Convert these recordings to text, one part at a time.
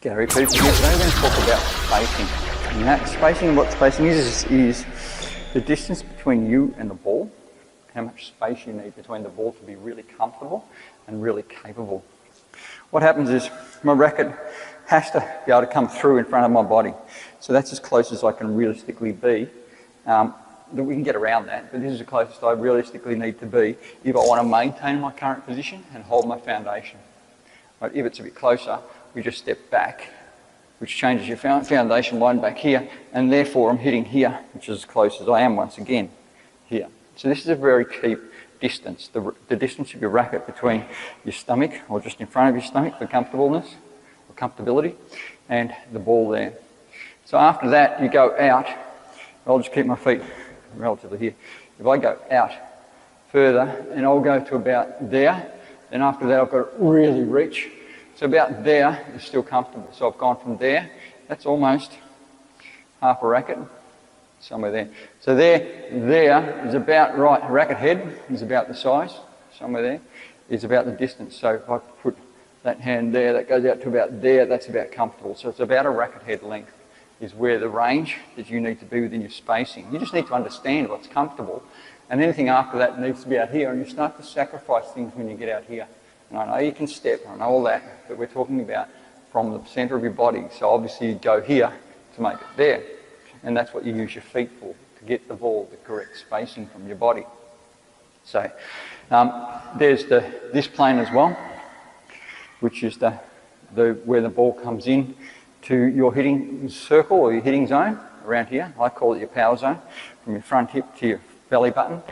Gary Peterson here. Today we're going to talk about spacing. And that spacing, what spacing is the distance between you and the ball, how much space you need between the ball to be really comfortable and really capable. What happens is my racket has to be able to come through in front of my body. So that's as close as I can realistically be. We can get around that, but this is the closest I realistically need to be if I want to maintain my current position and hold my foundation. Right, if it's a bit closer, we just step back, which changes your foundation line back here, and therefore I'm hitting here, which is as close as I am once again here. So this is a very key distance, the distance of your racket between your stomach, or just in front of your stomach for comfortableness, or comfortability, and the ball there. So after that, you go out. I'll just keep my feet relatively here. If I go out further, and I'll go to about there, then after that I've got to really reach. So about there is still comfortable. So I've gone from there, that's almost half a racket, somewhere there. So there is about right. Racket head is about the size, somewhere there, is about the distance. So if I put that hand there, that goes out to about there, that's about comfortable. So it's about a racket head length is where the range that you need to be within your spacing. You just need to understand what's comfortable. And anything after that needs to be out here, and you start to sacrifice things when you get out here. And I know you can step, I know all that, but we're talking about from the centre of your body. So obviously you go here to make it there. And that's what you use your feet for, to get the ball the correct spacing from your body. So there's this plane as well, which is where the ball comes in to your hitting circle or your hitting zone around here. I call it your power zone, from your front hip to your belly button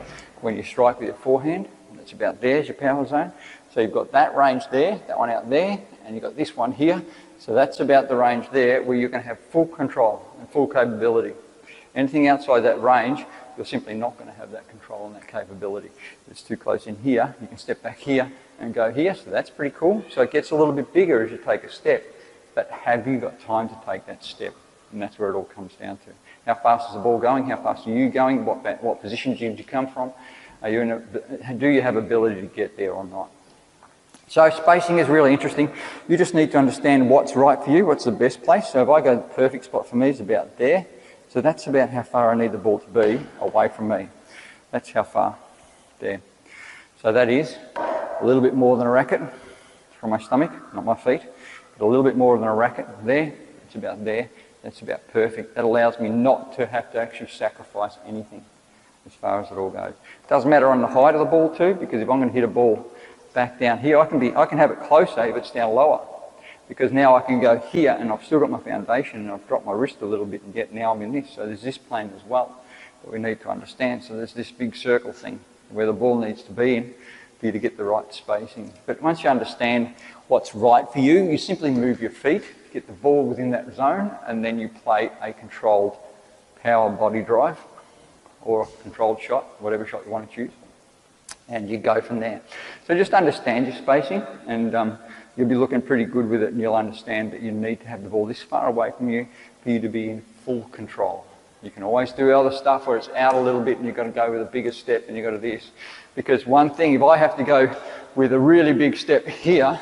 when you strike with your forehand. That's about there's your power zone. So you've got that range there, that one out there, and you've got this one here. So that's about the range there where you're going to have full control and full capability. Anything outside that range, you're simply not going to have that control and that capability. If it's too close in here, you can step back here and go here. So that's pretty cool. So it gets a little bit bigger as you take a step. But have you got time to take that step? And that's where it all comes down to. How fast is the ball going? How fast are you going? What positions did you come from? Do you have ability to get there or not? So spacing is really interesting. You just need to understand what's right for you, what's the best place. So if I go, the perfect spot for me is about there. So that's about how far I need the ball to be away from me. That's how far there. So that is a little bit more than a racket from my stomach, not my feet, but a little bit more than a racket there. It's about there. That's about perfect. That allows me not to have to actually sacrifice anything as far as it all goes. It doesn't matter on the height of the ball too, because if I'm going to hit a ball back down here, I can have it closer if it's down lower, because now I can go here and I've still got my foundation and I've dropped my wrist a little bit, and yet now I'm in this. So there's this plane as well that we need to understand. So there's this big circle thing where the ball needs to be in for you to get the right spacing. But once you understand what's right for you, you simply move your feet, get the ball within that zone, and then you play a controlled power body drive or a controlled shot, whatever shot you want to choose, and you go from there. So just understand your spacing, and you'll be looking pretty good with it, and you'll understand that you need to have the ball this far away from you for you to be in full control. You can always do other stuff where it's out a little bit and you've got to go with a bigger step and you've got to this. Because one thing, if I have to go with a really big step here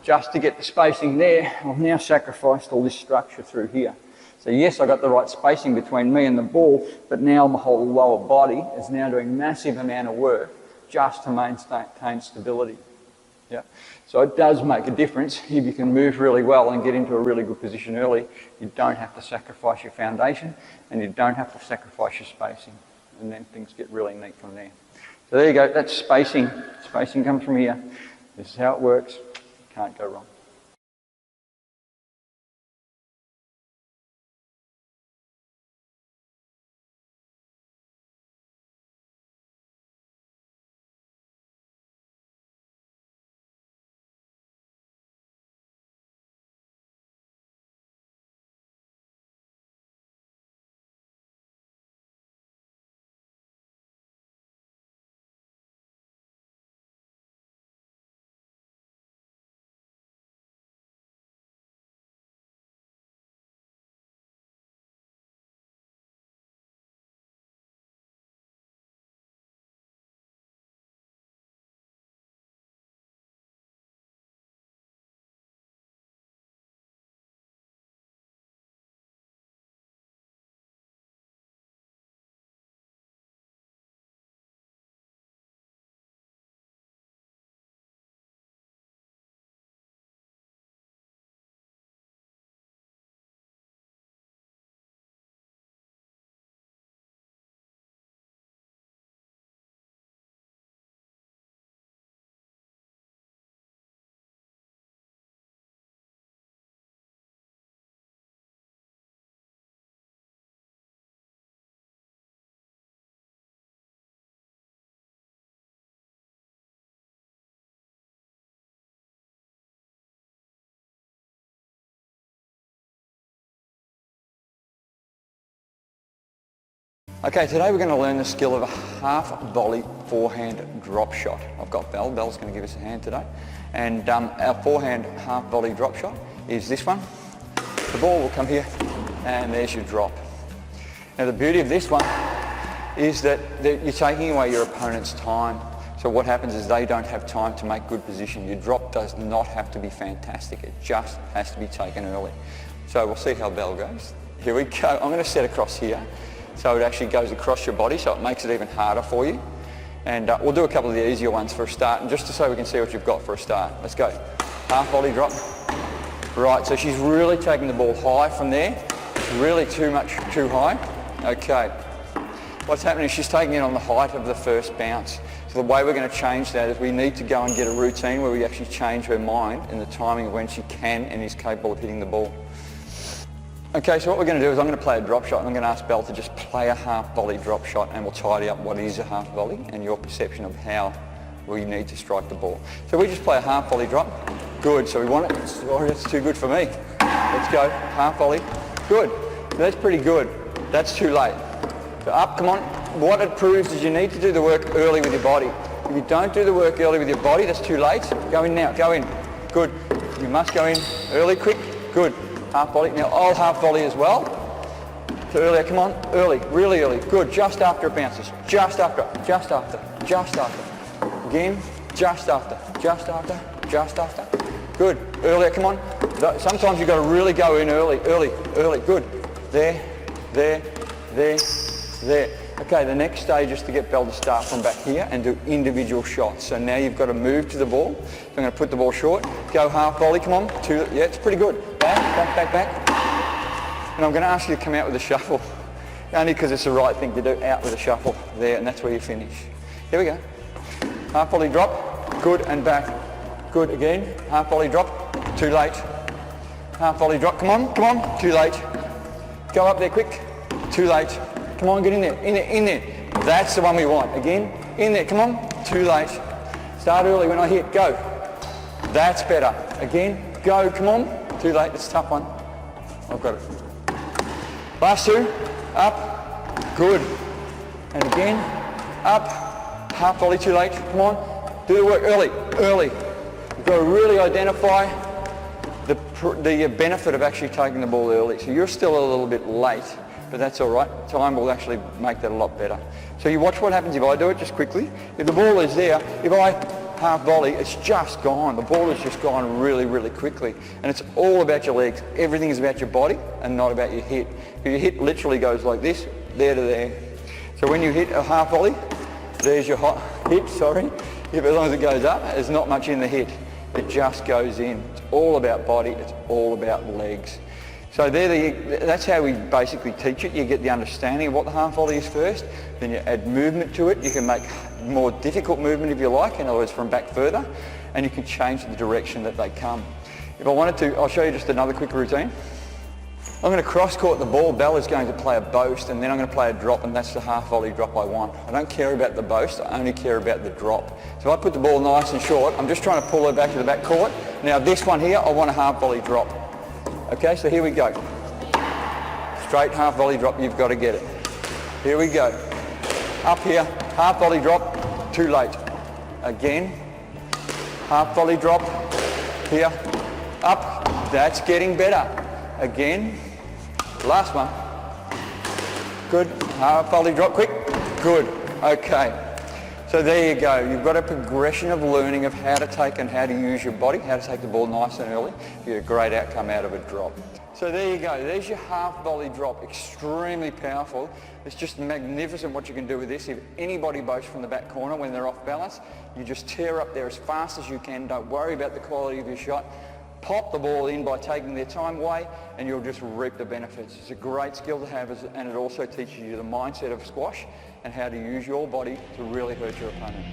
just to get the spacing there, I've now sacrificed all this structure through here. So yes, I got the right spacing between me and the ball, but now my whole lower body is now doing massive amount of work just to maintain stability. Yeah. So it does make a difference if you can move really well and get into a really good position early. You don't have to sacrifice your foundation, and you don't have to sacrifice your spacing, and then things get really neat from there. So there you go, that's spacing. Spacing comes from here. This is how it works. Can't go wrong. Okay, today we're going to learn the skill of a half volley forehand drop shot. I've got Belle's going to give us a hand today. And our forehand half volley drop shot is this one. The ball will come here and there's your drop. Now the beauty of this one is that you're taking away your opponent's time. So what happens is they don't have time to make good position. Your drop does not have to be fantastic. It just has to be taken early. So we'll see how Belle goes. Here we go. I'm going to set across here. So it actually goes across your body, so it makes it even harder for you. And we'll do a couple of the easier ones for a start, and just so we can see what you've got for a start. Let's go. Half volley drop. Right, so she's really taking the ball high from there. Really too high. Okay. What's happening is she's taking it on the height of the first bounce. So the way we're going to change that is we need to go and get a routine where we actually change her mind in the timing of when she can and is capable of hitting the ball. Okay, so what we're going to do is I'm going to play a drop shot and I'm going to ask Belle to just play a half volley drop shot, and we'll tidy up what is a half volley and your perception of how we need to strike the ball. So we just play a half volley drop. Good, so we want it. Sorry, that's too good for me. Let's go, half volley. Good, that's pretty good. That's too late. So up, come on. What it proves is you need to do the work early with your body. If you don't do the work early with your body, that's too late. Go in now, go in. Good, you must go in early, quick, good. Half volley. Now I'll half volley as well. So earlier, come on, early, really early. Good, just after it bounces. Just after, just after, just after. Again, just after, just after, just after. Good, earlier, come on. Sometimes you've got to really go in early, early, early. Good. There, there, there, there. Okay, the next stage is to get Belle to start from back here and do individual shots. So now you've got to move to the ball. So I'm going to put the ball short. Go half volley, come on. Yeah, it's pretty good. Back, back, back, back. And I'm going to ask you to come out with a shuffle. Only because it's the right thing to do, out with a shuffle. There, and that's where you finish. Here we go. Half volley drop. Good, and back. Good, again. Half volley drop. Too late. Half volley drop. Come on, come on. Too late. Go up there quick. Too late. Come on, get in there, in there, in there. That's the one we want. Again, in there, come on. Too late. Start early when I hit, go. That's better. Again, go, come on. Too late, it's a tough one. I've got it. Last two, up, good. And again, up, half volley, too late, come on. Do the work early, early. You've got to really identify the benefit of actually taking the ball early. So you're still a little bit late, but that's all right. Time will actually make that a lot better. So you watch what happens if I do it just quickly. If the ball is there, if I half volley, it's just gone. The ball has just gone really, really quickly. And it's all about your legs. Everything is about your body and not about your hit. Your hit literally goes like this, there to there. So when you hit a half volley, there's your hit, sorry. If as long as it goes up, there's not much in the hit. It just goes in. It's all about body, it's all about legs. So that's how we basically teach it. You get the understanding of what the half volley is first, then you add movement to it. You can make more difficult movement if you like, in other words from back further, and you can change the direction that they come. If I wanted to, I'll show you just another quick routine. I'm going to cross-court the ball. Belle is going to play a boast, and then I'm going to play a drop, and that's the half volley drop I want. I don't care about the boast, I only care about the drop. So if I put the ball nice and short, I'm just trying to pull her back to the back court. Now this one here, I want a half volley drop. Okay, so here we go. Straight half volley drop, you've got to get it. Here we go. Up here, half volley drop, too late. Again, half volley drop, here, up, that's getting better. Again, last one. Good, half volley drop, quick, good, okay. So there you go, you've got a progression of learning of how to take and how to use your body, how to take the ball nice and early. You get a great outcome out of a drop. So there you go, there's your half volley drop, extremely powerful. It's just magnificent what you can do with this. If anybody boasts from the back corner when they're off balance, you just tear up there as fast as you can, don't worry about the quality of your shot. Pop the ball in by taking their time away and you'll just reap the benefits. It's a great skill to have, and it also teaches you the mindset of squash and how to use your body to really hurt your opponent.